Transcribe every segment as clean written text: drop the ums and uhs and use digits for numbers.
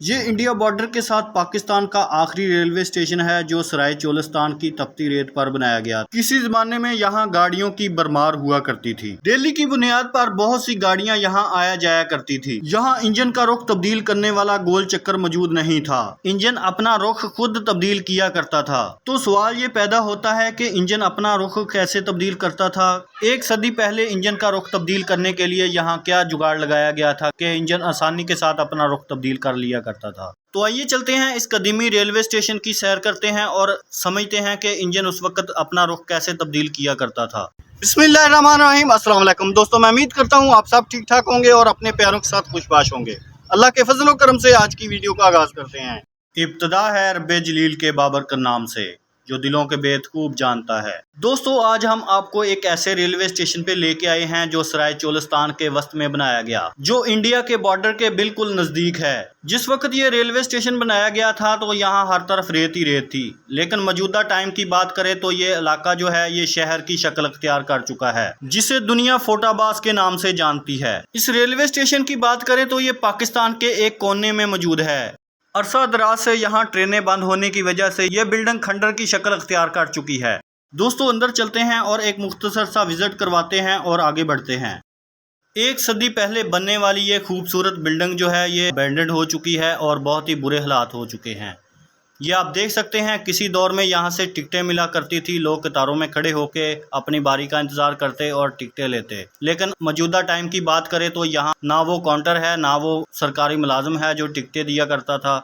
ये India border के साथ पाकिस्तान का आखिरी रेलवे स्टेशन है जो सराय चोलिस्तान की तपती रेत पर बनाया गया। किसी जमाने में यहाँ गाड़ियों की भरमार हुआ करती थी। दिल्ली की बुनियाद पर बहुत सी गाड़ियाँ यहाँ आया जाया करती थी। यहाँ इंजन का रुख तब्दील करने वाला गोल चक्कर मौजूद नहीं था। इंजन अपना रुख खुद तब्दील किया करता था। तो सवाल ये पैदा होता है कि इंजन अपना रुख कैसे तब्दील करता था। एक सदी पहले इंजन का रुख तब्दील करने के लिए यहाँ क्या जुगाड़ लगाया गया था कि इंजन आसानी के साथ अपना रुख तब्दील कर लिया करता था। तो आइए चलते हैं इस कदीमी रेलवे स्टेशन की सैर करते हैं और समझते हैं कि इंजन उस वक्त अपना रुख कैसे तब्दील किया करता था। बिस्मिल्लाहिर्रहमानिर्रहीम। अस्सलाम वालेकुम दोस्तों, मैं उम्मीद करता हूँ आप सब ठीक ठाक होंगे और अपने प्यारों के साथ खुशबाश होंगे। अल्लाह के फजल व करम से आज की वीडियो का आगाज करते हैं। इब्तदा है रब्बे जलील के बाबर के नाम से जो दिलों के बेत खूब जानता है। दोस्तों, आज हम आपको एक ऐसे रेलवे स्टेशन पे लेके आए हैं जो सराय चोलिस्तान के वस्त में बनाया गया, जो इंडिया के बॉर्डर के बिल्कुल नजदीक है। जिस वक्त ये रेलवे स्टेशन बनाया गया था तो यहाँ हर तरफ रेत ही रेत थी, लेकिन मौजूदा टाइम की बात करें तो ये इलाका जो है ये शहर की शक्ल अख्तियार कर चुका है, जिसे दुनिया फोटाबाज के नाम से जानती है। इस रेलवे स्टेशन की बात करें तो ये पाकिस्तान के एक कोने में मौजूद है। अरसा दराज से यहाँ ट्रेनें बंद होने की वजह से यह बिल्डिंग खंडर की शक्ल अख्तियार कर चुकी है। दोस्तों, अंदर चलते हैं और एक मुख्तसर सा विजिट करवाते हैं और आगे बढ़ते हैं। एक सदी पहले बनने वाली ये खूबसूरत बिल्डिंग जो है ये अबैंडन्ड हो चुकी है और बहुत ही बुरे हालात हो चुके हैं। ये आप देख सकते हैं, किसी दौर में यहाँ से टिकटें मिला करती थी। लोग कतारों में खड़े होके अपनी बारी का इंतज़ार करते और टिकटें लेते। लेकिन मौजूदा टाइम की बात करें तो यहाँ ना वो काउंटर है ना वो सरकारी मुलाजिम है जो टिकटें दिया करता था।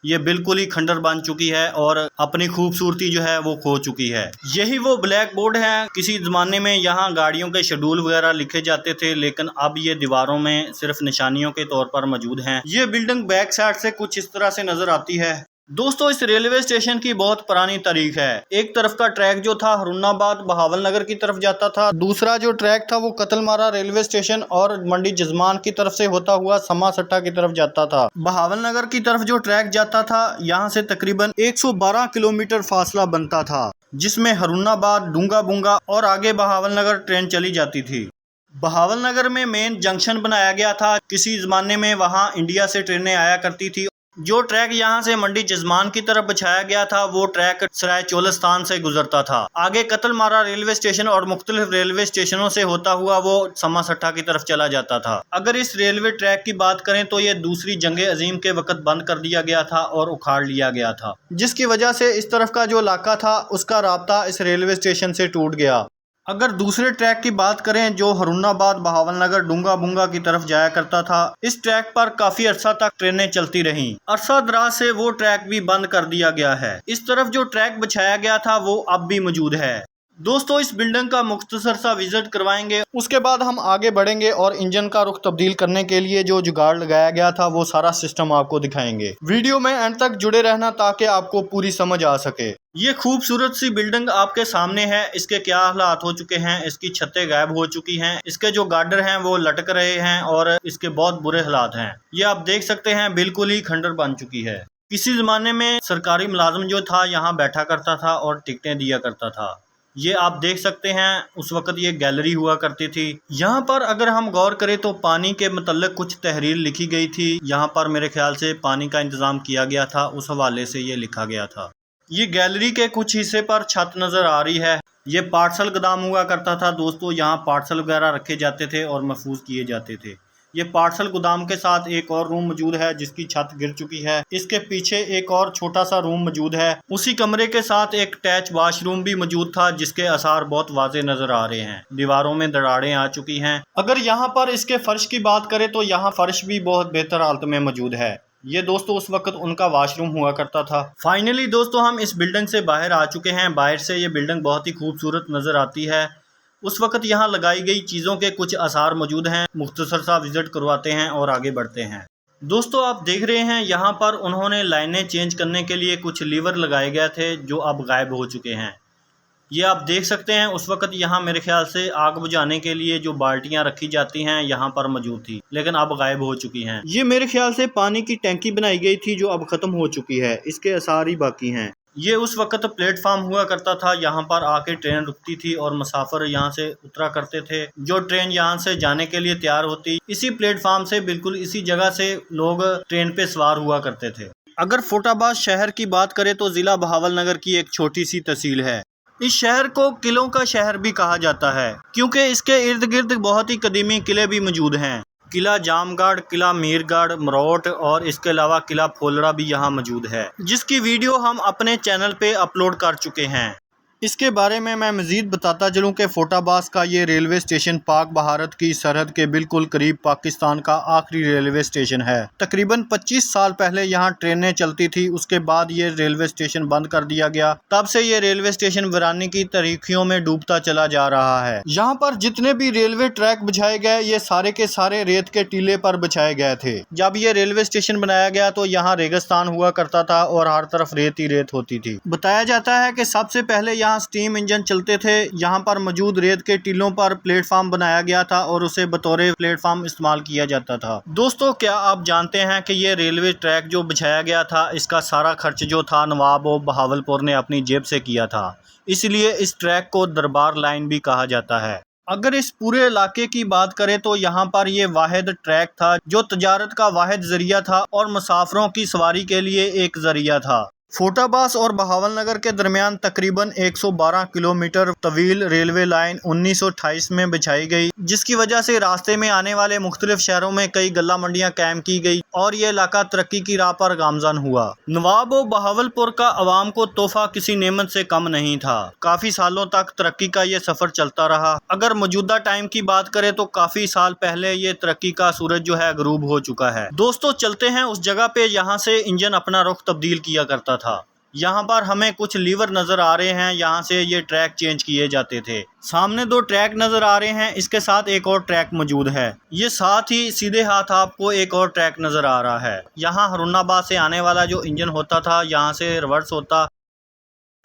ये बिल्कुल ही खंडर बन चुकी है और अपनी खूबसूरती जो है वो खो चुकी है। यही वो ब्लैक बोर्ड है। किसी ज़माने में यहाँ गाड़ियों के शेड्यूल वगैरह लिखे जाते थे, लेकिन अब ये दीवारों में सिर्फ निशानियों के तौर पर मौजूद हैं। ये बिल्डिंग बैक साइड से कुछ इस तरह से नज़र आती है। दोस्तों, इस रेलवे स्टेशन की बहुत पुरानी तारीख है। एक तरफ का ट्रैक जो था हरुणाबाद बहावल नगर की तरफ जाता था, दूसरा जो ट्रैक था वो कतलमारा रेलवे स्टेशन और मंडी जजमान की तरफ से होता हुआ समा सट्टा की तरफ जाता था। बहावल नगर की तरफ जो ट्रैक जाता था यहाँ से तकरीबन 112 किलोमीटर फासला बनता था, जिसमें हरुणाबाद, डूंगा बुंगा और आगे बहावल नगर ट्रेन चली जाती थी। बहावल नगर में मेन जंक्शन बनाया गया था। किसी जमाने में वहाँ इंडिया से ट्रेनें आया करती थी। जो ट्रैक यहाँ से मंडी जजमान की तरफ बिछाया गया था वो ट्रैक सराय चोलिस्तान से गुजरता था। आगे कतलमारा रेलवे स्टेशन और मुख्तलिफ रेलवे स्टेशनों से होता हुआ वो समा सट्टा की तरफ चला जाता था। अगर इस रेलवे ट्रैक की बात करें तो ये दूसरी जंग अजीम के वक्त बंद कर दिया गया था और उखाड़ लिया गया था, जिसकी वजह से इस तरफ का जो इलाका था उसका राब्ता इस रेलवे स्टेशन से टूट गया। अगर दूसरे ट्रैक की बात करें जो हरुणाबाद बहावल नगर डूंगा बुंगा की तरफ जाया करता था, इस ट्रैक पर काफी अरसा तक ट्रेनें चलती रहीं। अरसा दराज से वो ट्रैक भी बंद कर दिया गया है। इस तरफ जो ट्रैक बिछाया गया था वो अब भी मौजूद है। दोस्तों, इस बिल्डिंग का मुख्तसर सा विजिट करवाएंगे, उसके बाद हम आगे बढ़ेंगे और इंजन का रुख तब्दील करने के लिए जो जुगाड़ लगाया गया था वो सारा सिस्टम आपको दिखाएंगे। वीडियो में एंड तक जुड़े रहना ताकि आपको पूरी समझ आ सके। ये खूबसूरत सी बिल्डिंग आपके सामने है। इसके क्या हालात हो चुके हैं, इसकी छतें गायब हो चुकी हैं, इसके जो गार्डर हैं वो लटक रहे हैं और इसके बहुत बुरे हालात हैं। ये आप देख सकते हैं, बिल्कुल ही खंडर बन चुकी है। किसी जमाने में सरकारी मुलाजिम जो था यहाँ बैठा करता था और टिकटें दिया करता था। ये आप देख सकते हैं, उस वक्त ये गैलरी हुआ करती थी। यहाँ पर अगर हम गौर करें तो पानी के मतलब कुछ तहरीर लिखी गई थी। यहाँ पर मेरे ख्याल से पानी का इंतजाम किया गया था, उस हवाले से ये लिखा गया था। ये गैलरी के कुछ हिस्से पर छत नज़र आ रही है। ये पार्सल गोदाम हुआ करता था। दोस्तों, यहाँ पार्सल वगैरह रखे जाते थे और महफूज किए जाते थे। ये पार्सल गोदाम के साथ एक और रूम मौजूद है जिसकी छत गिर चुकी है। इसके पीछे एक और छोटा सा रूम मौजूद है। उसी कमरे के साथ एक अटैच वाशरूम भी मौजूद था जिसके आसार बहुत वाज़ेह नजर आ रहे हैं। दीवारों में दरारें आ चुकी हैं। अगर यहाँ पर इसके फर्श की बात करें तो यहाँ फर्श भी बहुत बेहतर हालत में मौजूद है। ये दोस्तों उस वक्त उनका वाशरूम हुआ करता था। फाइनली दोस्तों, हम इस बिल्डिंग से बाहर आ चुके हैं। बाहर से ये बिल्डिंग बहुत ही खूबसूरत नज़र आती है। उस वक्त यहाँ लगाई गई चीज़ों के कुछ आसार मौजूद हैं। मुख्तसर सा विजिट करवाते हैं और आगे बढ़ते हैं। दोस्तों, आप देख रहे हैं यहाँ पर उन्होंने लाइनें चेंज करने के लिए कुछ लीवर लगाए गए थे जो अब गायब हो चुके हैं। ये आप देख सकते हैं, उस वक्त यहाँ मेरे ख्याल से आग बुझाने के लिए जो बाल्टियाँ रखी जाती हैं यहाँ पर मौजूद थी, लेकिन अब गायब हो चुकी हैं। ये मेरे ख्याल से पानी की टैंकी बनाई गई थी जो अब ख़त्म हो चुकी है। इसके आसार ही बाकी हैं। ये उस वक्त प्लेटफार्म हुआ करता था, यहाँ पर आके ट्रेन रुकती थी और मुसाफिर यहाँ से उतरा करते थे। जो ट्रेन यहाँ से जाने के लिए तैयार होती, इसी प्लेटफार्म से बिल्कुल इसी जगह से लोग ट्रेन पे सवार हुआ करते थे। अगर फोटाबाद शहर की बात करें तो जिला बहावलनगर की एक छोटी सी तहसील है। इस शहर को किलों का शहर भी कहा जाता है, क्योंकि इसके इर्द गिर्द बहुत ही कदीमी किले भी मौजूद हैं। किला जामगढ़, किला मीरगढ़, मरोट और इसके अलावा किला फोलड़ा भी यहाँ मौजूद है, जिसकी वीडियो हम अपने चैनल पे अपलोड कर चुके हैं। इसके बारे में मैं मज़ीद बताता चलूँ कि फोटाबाज का ये रेलवे स्टेशन पाक भारत की सरहद के बिल्कुल करीब पाकिस्तान का आखिरी रेलवे स्टेशन है। तकरीबन 25 साल पहले यहाँ ट्रेनें चलती थी, उसके बाद ये रेलवे स्टेशन बंद कर दिया गया। तब से ये रेलवे स्टेशन वीरानी की तरीखियों में डूबता चला जा रहा है। यहाँ पर जितने भी रेलवे ट्रैक बिछाए गए, ये सारे के सारे रेत के टीले पर बिछाए गए थे। जब ये रेलवे स्टेशन बनाया गया तो यहाँ रेगिस्तान हुआ करता था और हर तरफ रेत ही रेत होती थी। बताया जाता है कि सबसे पहले यहाँ स्टीम इंजन चलते थे। यहाँ पर मौजूद रेत के टीलों पर प्लेटफार्म बनाया गया था और उसे बतौर प्लेटफार्म इस्तेमाल किया जाता था। दोस्तों, क्या आप जानते हैं कि ये रेलवे ट्रैक जो बिछाया गया था, इसका सारा खर्च जो था नवाब ऑफ बहावलपुर ने अपनी जेब से किया था। इसलिए इस ट्रैक को दरबार लाइन भी कहा जाता है। अगर इस पूरे इलाके की बात करें तो यहाँ पर ये वाहिद ट्रैक था जो तजारत का वाहिद जरिया था और मुसाफिरों की सवारी के लिए एक जरिया था। फोटाबाज और बहावलनगर के दरमियान तकरीबन 112 किलोमीटर तवील रेलवे लाइन 1928 में बिछाई गई, जिसकी वजह से रास्ते में आने वाले मुख्तलिफ शहरों में कई गल्ला मंडियां कायम की गई और ये इलाका तरक्की की राह पर गामजन हुआ। नवाब बहावलपुर का अवाम को तोहफा किसी नेमत से कम नहीं था। काफी सालों तक तरक्की का ये सफर चलता रहा। अगर मौजूदा टाइम की बात करें तो काफी साल पहले ये तरक्की का सूरज जो है गरूब हो चुका है। दोस्तों, चलते हैं उस जगह पे यहाँ से इंजन अपना रुख तब्दील किया करता था। यहाँ पर हमें कुछ लीवर नजर आ रहे हैं, यहाँ से ये ट्रैक चेंज किए जाते थे। सामने 2 ट्रैक नजर आ रहे हैं, इसके साथ एक और ट्रैक मौजूद है। ये साथ ही सीधे हाथ आपको एक और ट्रैक नजर आ रहा है। यहाँ हरुणाबाद से आने वाला जो इंजन होता था, यहाँ से रिवर्स होता,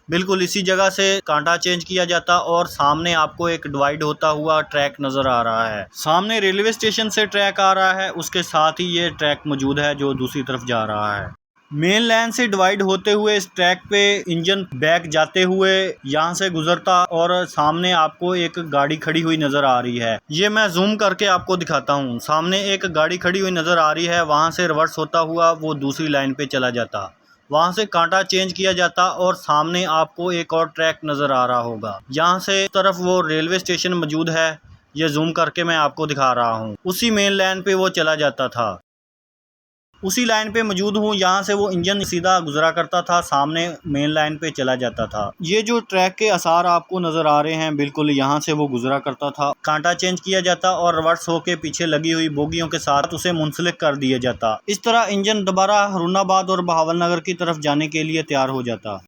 बिल्कुल इसी जगह से कांटा चेंज किया जाता और सामने आपको एक डिवाइड होता हुआ ट्रैक नजर आ रहा है। सामने रेलवे स्टेशन से ट्रैक आ रहा है, उसके साथ ही ये ट्रैक मौजूद है जो दूसरी तरफ जा रहा है। मेन लाइन से डिवाइड होते हुए इस ट्रैक पे इंजन बैक जाते हुए यहाँ से गुजरता और सामने आपको एक गाड़ी खड़ी हुई नज़र आ रही है। ये मैं जूम करके आपको दिखाता हूँ। सामने एक गाड़ी खड़ी हुई नज़र आ रही है, वहाँ से रिवर्स होता हुआ वो दूसरी लाइन पे चला जाता, वहाँ से कांटा चेंज किया जाता और सामने आपको एक और ट्रैक नज़र आ रहा होगा। यहाँ से तरफ वो रेलवे स्टेशन मौजूद है, ये जूम करके मैं आपको दिखा रहा हूँ। उसी मेन लाइन पे वो चला जाता था, उसी लाइन पे मौजूद हूँ। यहाँ से वो इंजन सीधा गुजरा करता था, सामने मेन लाइन पे चला जाता था। ये जो ट्रैक के आसार आपको नज़र आ रहे हैं, बिल्कुल यहाँ से वो गुजरा करता था। कांटा चेंज किया जाता और रिवर्स होके पीछे लगी हुई बोगियों के साथ उसे मुंसलिक कर दिया जाता। इस तरह इंजन दोबारा हरुणाबाद और बहावलनगर की तरफ जाने के लिए तैयार हो जाता।